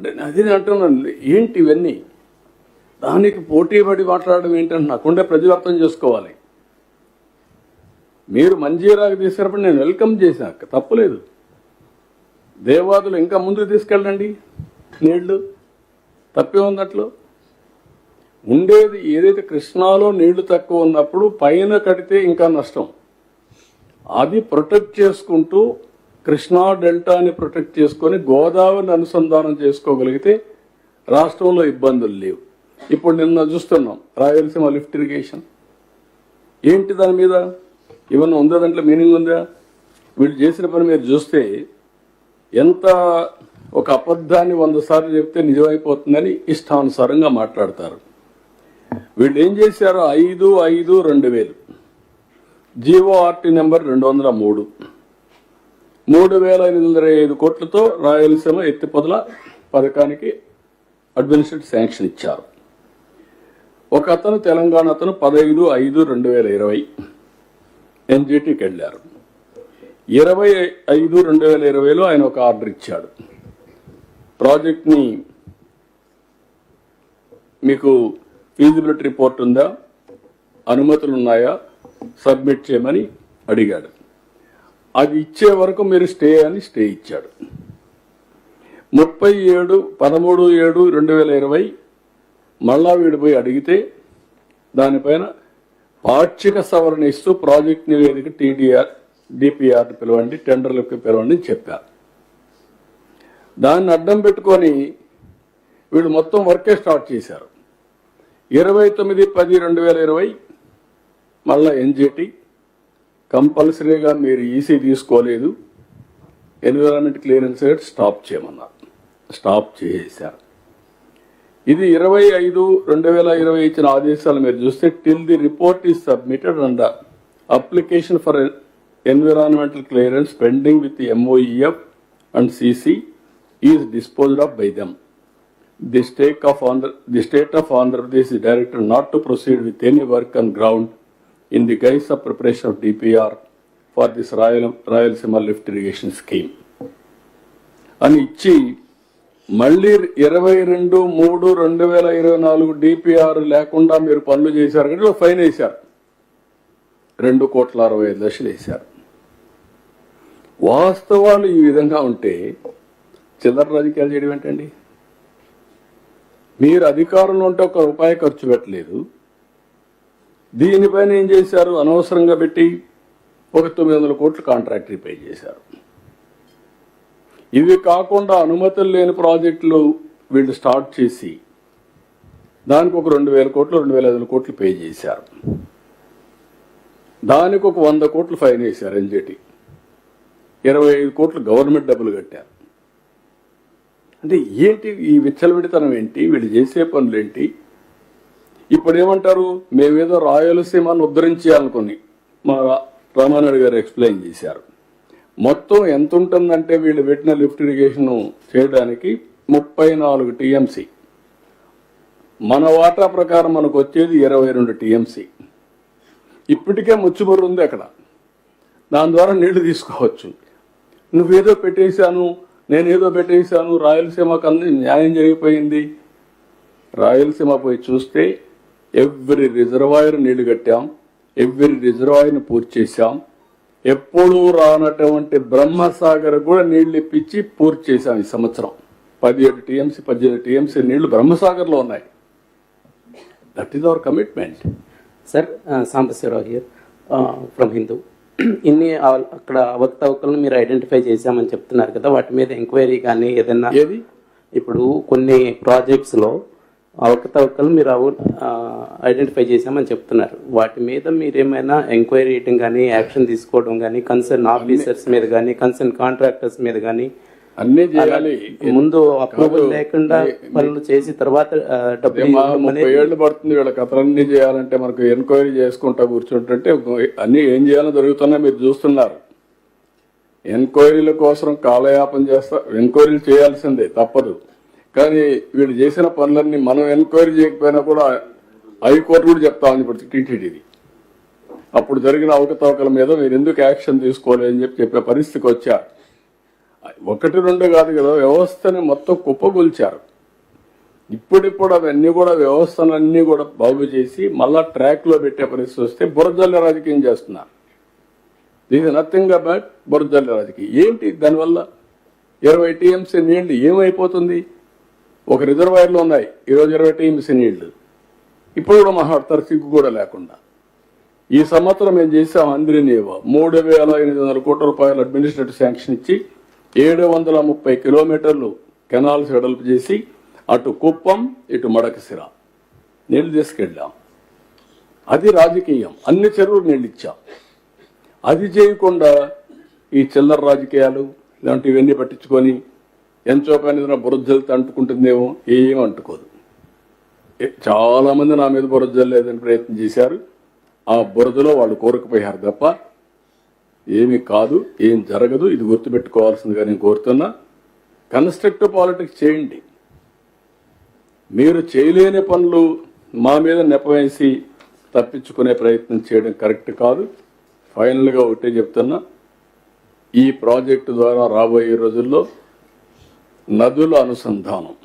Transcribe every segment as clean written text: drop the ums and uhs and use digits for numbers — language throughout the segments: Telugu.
అంటే అది అంటున్నాను, ఏంటి ఇవన్నీ? దానికి పోటీ పడి మాట్లాడడం ఏంటంటే నాకుండే ప్రజలు అర్థం చేసుకోవాలి. మీరు మంజీరాకు తీసుకున్నప్పుడు నేను వెల్కమ్ చేశాక తప్పులేదు. దేవాదులు ఇంకా ముందుకు తీసుకెళ్ళండి, నీళ్లు తప్పే ఉన్నట్లు. ఉండేది ఏదైతే కృష్ణాలో నీళ్లు తక్కువ ఉన్నప్పుడు పైన కడితే ఇంకా నష్టం. అది ప్రొటెక్ట్ చేసుకుంటూ కృష్ణా డెల్టాని ప్రొటెక్ట్ చేసుకొని గోదావరిని అనుసంధానం చేసుకోగలిగితే రాష్ట్రంలో ఇబ్బందులు లేవు. ఇప్పుడు నిన్న చూస్తున్నాం రాయలసీమ లిఫ్ట్ ఇరిగేషన్ ఏంటి, దాని మీద ఏమన్నా ఉందా, దాంట్లో మీనింగ్ ఉందా? వీళ్ళు చేసిన పని మీరు చూస్తే ఎంత ఒక అబద్ధాన్ని 100 సార్లు చెప్తే నిజమైపోతుందని ఇష్టానుసారంగా మాట్లాడతారు. వీళ్ళు ఏం చేశారు? 5/5/2000 జీవోఆర్టీ నెంబర్ 203 3,825 కోట్లతో రాయలసీమ ఎత్తిపోతల పథకానికి అడ్మినిస్ట్రేటివ్ శాంక్షన్ ఇచ్చారు. ఒక అతను తెలంగాణ అతను 15/5/2020 ఎన్జిటికి వెళ్ళారు. 25/5/2020లో ఆయన ఒక ఆర్డర్ ఇచ్చాడు. ప్రాజెక్ట్ని మీకు ఫీజిబిలిటీ రిపోర్ట్ ఉందా, అనుమతులు ఉన్నాయా, సబ్మిట్ చేయమని అడిగాడు. అది ఇచ్చే వరకు మీరు స్టే అని స్టే ఇచ్చాడు. 13/7/2020 మళ్ళా వీడిపోయి అడిగితే దానిపైన పాక్షిక సవరణ ఇస్తూ ప్రాజెక్ట్ నివేదిక డిపిఆర్ పిలవండి, టెండర్లకు పిలవండి చెప్పారు. దాన్ని అడ్డం పెట్టుకొని వీళ్ళు మొత్తం వర్కే స్టార్ట్ చేశారు. 29/10/2020 మళ్ళా ఎన్జిటి కంపల్సరీగా మీరు ఈసీ తీసుకోలేదు, ఎన్విరాన్మెంట్ క్లియరెన్స్ స్టాప్ చేయమన్నారు. స్టాప్ చేశారు. ఇది 25/5/2020 ఇచ్చిన ఆదేశాలు మీరు చూస్తే till the report is submitted and application for environmental clearance pending with MOEF and CC is disposed of by them. The state of Andhra Pradesh is directed not to proceed with any work on ground in the guise of preparation of DPR for this Rayalaseema lift irrigation scheme అని ఇచ్చి మళ్ళీ 22/3/2024 DPR లేకుండా మీరు పనులు చేశారు కానీ ఫైన్ వేశారు. 2,65,00,000 వేశారు. వాస్తవాలు ఈ విధంగా ఉంటే చిల్లర రాజకీయాలు చేయడం ఏంటండి? మీరు అధికారంలో ఉంటే ₹1 ఖర్చు పెట్టలేదు. దీనిపైన ఏం చేశారు? అనవసరంగా పెట్టి ఒక 900 కోట్లు కాంట్రాక్ట్ పే చేశారు. ఇవి కాకుండా అనుమతులు లేని ప్రాజెక్టులు వీళ్ళు స్టార్ట్ చేసి దానికి ఒక 2,000 కోట్లు 2,500 కోట్లు పే చేశారు. దానికి ఒక 100 కోట్లు ఫైన్ వేశారు. ఎన్జిటి 25 కోట్లు గవర్నమెంట్ డబ్బులు కట్టారు. అంటే ఏంటి ఈ విచ్చలవిడితనం ఏంటి? వీళ్ళు చేసే పనులు ఏంటి? ఇప్పుడు ఏమంటారు? మేమేదో రాయలసీమను ఉద్ధరించాలనుకుని మా రామానాయుడు గారు ఎక్స్ప్లెయిన్ చేశారు. మొత్తం ఎంత ఉంటుందంటే వీళ్ళు పెట్టిన లిఫ్ట్ ఇరిగేషన్ చేయడానికి 34 TMC. మన వాటా ప్రకారం మనకు వచ్చేది 22 TMC. ఇప్పటికే ముచ్చుమర్రు ఉంది అక్కడ. దాని ద్వారా నీళ్లు తీసుకోవచ్చు. నువ్వేదో పెట్టేశాను, నేనేదో పెట్టేశాను, రాయలసీమకు అన్ని న్యాయం జరిగిపోయింది. రాయలసీమ పోయి చూస్తే ఎవ్రీ రిజర్వాయర్ నీళ్లు కట్టాం, ఎవ్రీ రిజర్వాయర్ని పూర్తి చేశాం. ఎప్పుడూ రానటువంటి బ్రహ్మసాగర్ కూడా నీళ్లు ఇప్పించి పూర్తి చేశాం. ఈ సంవత్సరం 17 TMC 18 TMC నీళ్లు బ్రహ్మసాగర్లో ఉన్నాయి. That is our commitment. Sir, Sambasivarao here from Hindu. ఇన్ని అక్కడ అవకతవకలను మీరు ఐడెంటిఫై చేశామని చెప్తున్నారు కదా, వాటి మీద ఎంక్వైరీ కానీ ఏదైనా? ఏది? ఇప్పుడు కొన్ని ప్రాజెక్ట్స్లో అవకతవకలు మీరు ఐడెంటిఫై చేశామని చెప్తున్నారు. వాటి మీద మీరు ఏమైనా ఎంక్వైరీ చేయడం కానీ, యాక్షన్ తీసుకోవడం కానీ, కన్సర్న్ ఆఫీసర్స్ మీద కానీ, కన్సర్న్ కాంట్రాక్టర్స్ మీద కానీ అన్నీ చేయాలి. ముందు అప్రూవల్ లేకుండా పనులు చేసి తర్వాత డబ్బు 30 ఏళ్ళు పడుతుంది వీళ్ళ కథలన్నీ చేయాలంటే. మనకు ఎంక్వైరీ చేసుకుంటా కూర్చుంటుంటే అన్ని ఏం చేయాలో జరుగుతున్నాయి మీరు చూస్తున్నారు. ఎంక్వైరీల కోసం కాలయాపన చేస్తా, ఎంక్వైరీలు చేయాల్సిందే తప్పదు. కానీ వీళ్ళు చేసిన పనులన్నీ మనం ఎంక్వైరీ చేయకపోయినా కూడా హైకోర్టు కూడా చెప్తామని ఇప్పుడు టీటీడీది. అప్పుడు జరిగిన అవకతవకల మీద మీరు ఎందుకు యాక్షన్ తీసుకోలేదని చెప్పే పరిస్థితికి వచ్చారు. ఒకటి రెండు కాదు కదా, వ్యవస్థని మొత్తం కుప్పగొల్చారు. ఇప్పుడిప్పుడు అవన్నీ కూడా వ్యవస్థలన్నీ కూడా బాగు చేసి మళ్ళా ట్రాక్ లో పెట్టే పరిస్థితి వస్తే బురజల్ల రాజకీయం చేస్తున్నారు. దిస్ ఇస్ నథింగ్ అబౌట్ బురజల్ల రాజకీయం. ఏంటి దానివల్ల 20 టీఎంసీ నీళ్లు ఏమైపోతుంది? ఒక రిజర్వాయర్లు ఉన్నాయి ఈరోజు 20 టీఎంసీ నీళ్లు. ఇప్పుడు కూడా మాట్లాడతారు సిగ్గు కూడా లేకుండా. ఈ సంవత్సరం మేము చేసాం అంద్రినీవా 3,800 కోట్ల రూపాయలు అడ్మినిస్ట్రేటివ్ శాంక్షన్ ఇచ్చి 730 కిలోమీటర్లు కెనాల్స్ వెడల్పు చేసి అటు కుప్పం ఇటు మడకసిర నీళ్లు తీసుకెళ్ళాం. అది రాజకీయం. అన్ని చెరువులు నీళ్ళు ఇచ్చాం. అది చేయకుండా ఈ చిల్లర రాజకీయాలు ఇలాంటివన్నీ పట్టించుకొని ఎంతో పని బురదలతో అంటుకుంటుందేమో, ఏం అంటుకోదు. చాలా మంది నా మీద బురద జల్లేదని ప్రయత్నం చేశారు. ఆ బురదలో వాళ్ళు కోరుకుపోయారు తప్ప ఏమీ కాదు, ఏం జరగదు. ఇది గుర్తుపెట్టుకోవాల్సిందిగా నేను కోరుతున్నా. కన్స్ట్రక్టివ్ పాలిటిక్స్ చేయండి. మీరు చేయలేని పనులు మా మీద నెపవేసి తప్పించుకునే ప్రయత్నం చేయడం కరెక్ట్ కాదు. ఫైనల్గా ఒకటే చెప్తున్నా, ఈ ప్రాజెక్టు ద్వారా రాబోయే రోజుల్లో నదుల అనుసంధానం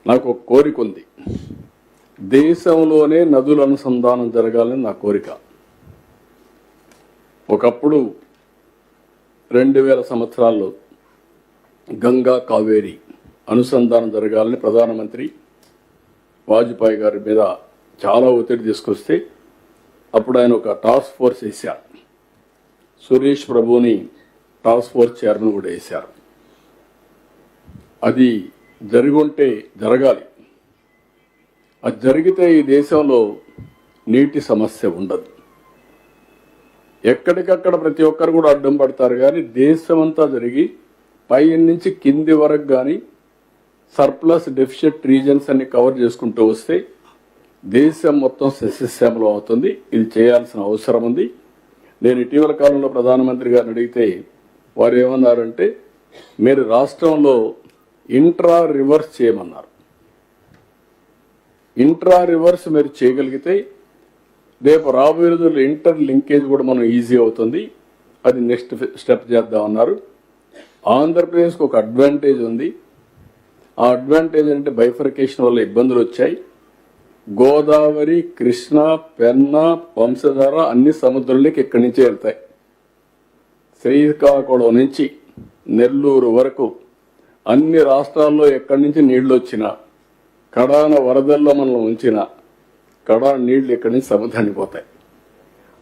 నాకు ఒక కోరిక ఉంది. దేశంలోనే నదుల అనుసంధానం జరగాలని నా కోరిక. ఒకప్పుడు 2000 సంవత్సరాల్లో గంగా కావేరి అనుసంధానం జరగాలని ప్రధానమంత్రి వాజ్పేయి గారి మీద చాలా ఒత్తిడి తీసుకొస్తే అప్పుడు ఆయన ఒక టాస్క్ ఫోర్స్ వేశారు. సురేష్ ప్రభుని టాస్క్ ఫోర్స్ చైర్మన్ కూడా వేశారు. అది జరుగుంటే జరగాలి. అది జరిగితే ఈ దేశంలో నీటి సమస్య ఉండదు. ఎక్కడికక్కడ ప్రతి ఒక్కరు కూడా అడ్డం పడతారు, కానీ దేశమంతా జరిగి పై నుంచి కింది వరకు కానీ సర్ప్లస్ డెఫిషిట్ రీజన్స్ అన్ని కవర్ చేసుకుంటూ వస్తే దేశం మొత్తం సస్యశ్యామలం అవుతుంది. ఇది చేయాల్సిన అవసరం ఉంది. నేను ఇటీవల కాలంలో ప్రధానమంత్రి గారిని అడిగితే వారు ఏమన్నారంటే, మీరు రాష్ట్రంలో ఇంట్రా రివర్స్ చేయమన్నారు. ఇంట్రా రివర్స్ మీరు చేయగలిగితే రేపు రాబోయే రోజుల్లో ఇంటర్ లింకేజ్ కూడా మనం ఈజీ అవుతుంది. అది నెక్స్ట్ స్టెప్ చేద్దామన్నారు. ఆంధ్రప్రదేశ్కి ఒక అడ్వాంటేజ్ ఉంది. ఆ అడ్వాంటేజ్ అంటే బైఫర్కేషన్ వల్ల ఇబ్బందులు వచ్చాయి. గోదావరి, కృష్ణ, పెన్నా, వంశధార అన్ని సముద్రంలోకి ఇక్కడి నుంచే వెళ్తాయి. శ్రీకాకుళం నుంచి నెల్లూరు వరకు అన్ని రాష్ట్రాల్లో ఎక్కడి నుంచి నీళ్లు వచ్చినా, కడాన వరదల్లో మనం ఉంచిన కడాన నీళ్లు ఇక్కడి నుంచి సముద్రానికి పోతాయి.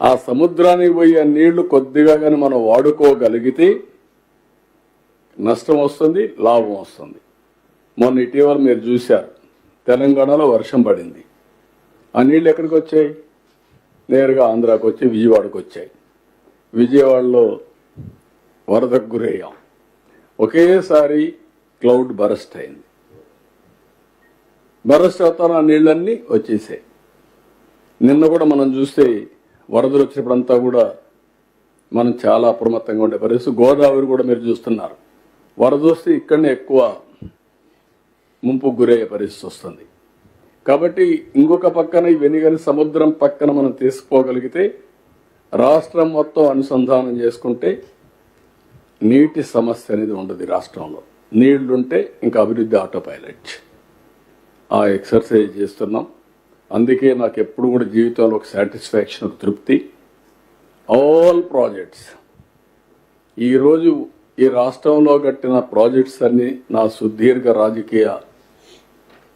ఆ సముద్రానికి పోయే నీళ్లు కొద్దిగా కానీ మనం వాడుకోగలిగితే నష్టం వస్తుంది, లాభం వస్తుంది. మొన్న ఇటీవల మీరు చూశారు, తెలంగాణలో వర్షం పడింది. ఆ నీళ్ళు ఎక్కడికి వచ్చాయి? నేరుగా ఆంధ్రాకి వచ్చి విజయవాడకు వచ్చాయి. విజయవాడలో వరదకు గురయ్యాం. ఒకేసారి క్లౌడ్ బరస్ట్ అయింది. బరస్ట్ అవుతాను ఆ నీళ్ళన్నీ వచ్చేసాయి. నిన్న కూడా మనం చూస్తే వరదలు వచ్చినప్పుడంతా కూడా మనం చాలా అప్రమత్తంగా ఉండే పరిస్థితి. గోదావరి కూడా మీరు చూస్తున్నారు, వరద వస్తే ఇక్కడనే ఎక్కువ ముంపుకు గురయ్యే పరిస్థితి వస్తుంది. కాబట్టి ఇంకొక పక్కన ఇవన్నీ కానీ సముద్రం పక్కన మనం తీసుకోగలిగితే రాష్ట్రం మొత్తం అనుసంధానం చేసుకుంటే నీటి సమస్య అనేది ఉండదు. రాష్ట్రంలో నీళ్లుంటే ఇంకా అభివృద్ధి ఆటో పైలట్. ఆ ఎక్సర్సైజ్ చేస్తున్నాం. అందుకే నాకు ఎప్పుడు కూడా జీవితంలో ఒక సాటిస్ఫాక్షన్, ఒక తృప్తి. ఆల్ ప్రాజెక్ట్స్ ఈరోజు ఈ రాష్ట్రంలో కట్టిన ప్రాజెక్ట్స్ అన్ని నా సుదీర్ఘ రాజకీయ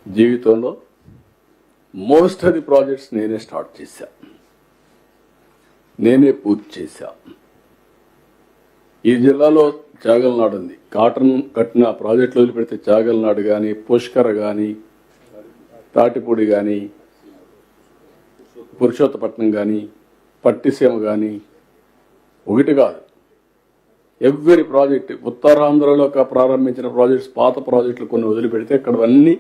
జీవితంలో మోస్ట్ ఆఫ్ ది ప్రాజెక్ట్స్ నేనే స్టార్ట్ చేశా, నేనే పూర్తి చేశా. ఈ జిల్లాలో చాగల్నాడు ఉంది. కాటన్ కట్టిన ప్రాజెక్టులు వదిలిపెడితే చాగల్నాడు కానీ, పుష్కర కానీ, తాటిపూడి కానీ, పురుషోత్తపట్నం కానీ, పట్టిసీమ కానీ, ఒకటి కాదు, ఎవ్రీ ప్రాజెక్ట్. ఉత్తరాంధ్రలో ప్రారంభించిన ప్రాజెక్ట్స్, పాత ప్రాజెక్టులు కొన్ని వదిలిపెడితే ఇక్కడ అన్నీ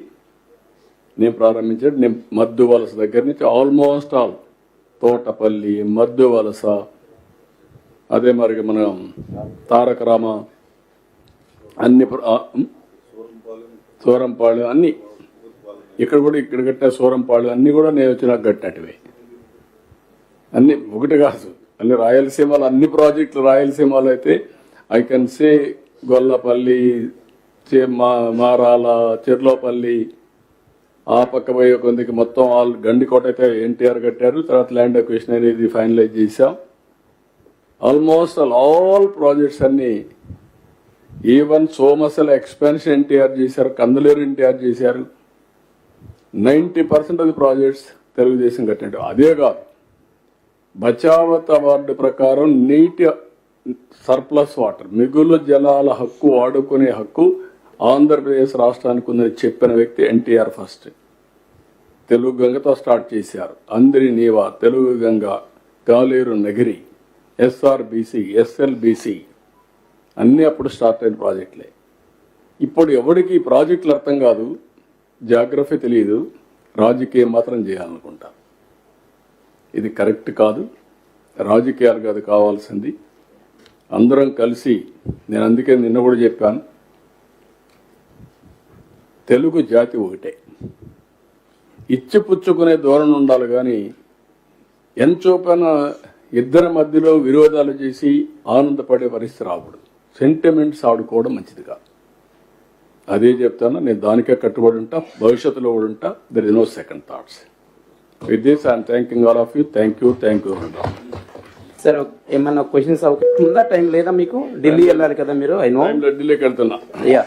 నేను ప్రారంభించాను. నేను మద్దు వలస దగ్గర నుంచి ఆల్మోస్ట్ ఆల్ తోటపల్లి, మద్దు వలస, అదే మరి మన తారక రామ, అన్ని సూరంపాళ్ళు అన్ని ఇక్కడ కూడా ఇక్కడ కట్టిన సూరంపాళ్ళు అన్ని కూడా నేను వచ్చినాక కట్టినట్టువే. అన్ని ఒకటి కాదు, అన్ని రాయలసీమలో అన్ని ప్రాజెక్టులు రాయలసీమలో అయితే I can say Gollapalli, Marala, Cherlopalli, ఆ పక్క పోయే కొందికి మొత్తం ఆల్ గండికోట అయితే ఎన్టీఆర్ కట్టారు. తర్వాత ల్యాండ్ అక్విజిషన్ అనేది ఫైనలైజ్ చేశాం. ఆల్మోస్ట్ ఆల్ ప్రాజెక్ట్స్ అన్ని, ఈవెన్ సోమసల ఎక్స్పాన్షన్ ఎన్టీఆర్ చేశారు, కందులేరు ఎన్టీఆర్ చేశారు. 90% ఆఫ్ ది ప్రాజెక్ట్స్ తెలుగుదేశం కట్టినట్టు. అదే కాదు, బచావత్ అవార్డు ప్రకారం నీటి సర్ప్లస్ వాటర్, మిగులు జలాల హక్కు వాడుకునే హక్కు ఆంధ్రప్రదేశ్ రాష్ట్రానికి ఉందని చెప్పిన వ్యక్తి ఎన్టీఆర్. ఫస్ట్ తెలుగు గంగతో స్టార్ట్ చేశారు. అందరి నీవా, తెలుగు గంగ, కాలేరు నగిరి, ఎస్ఆర్బిసి, ఎస్ఎల్బిసి అన్నీ అప్పుడు స్టార్ట్ అయిన ప్రాజెక్టులే. ఇప్పుడు ఎవరికి ఈ ప్రాజెక్టులు అర్థం కాదు, జాగ్రఫీ తెలియదు, రాజకీయం మాత్రం చేయాలనుకుంటారు. ఇది కరెక్ట్ కాదు. రాజకీయాలు కాదు కావాల్సింది, అందరం కలిసి. నేను అందుకే నిన్న కూడా చెప్పాను, తెలుగు జాతి ఒకటే, ఇచ్చిపుచ్చుకునే ధోరణి ఉండాలి. కానీ ఎంచోపైన ఇద్దరి మధ్యలో విరోధాలు చేసి ఆనందపడే పరిస్థితి రాకూడదు. సెంటిమెంట్స్ ఆడుకోవడం మంచిది కాదు. అదే చెప్తాను, నేను దానికే కట్టుబడి ఉంటా, భవిష్యత్తులో కూడా ఉంటా. There is no second thoughts. With this I'm thanking all of you. Thank you. Sir ఏమన్నా క్వశ్చన్స్ ఉందా? టైం లేదా మీకు? ఢిల్లీ వెళ్ళాలి కదా మీరు? ఐ నో ఢిల్లీకి వెళ్తున్నా. యా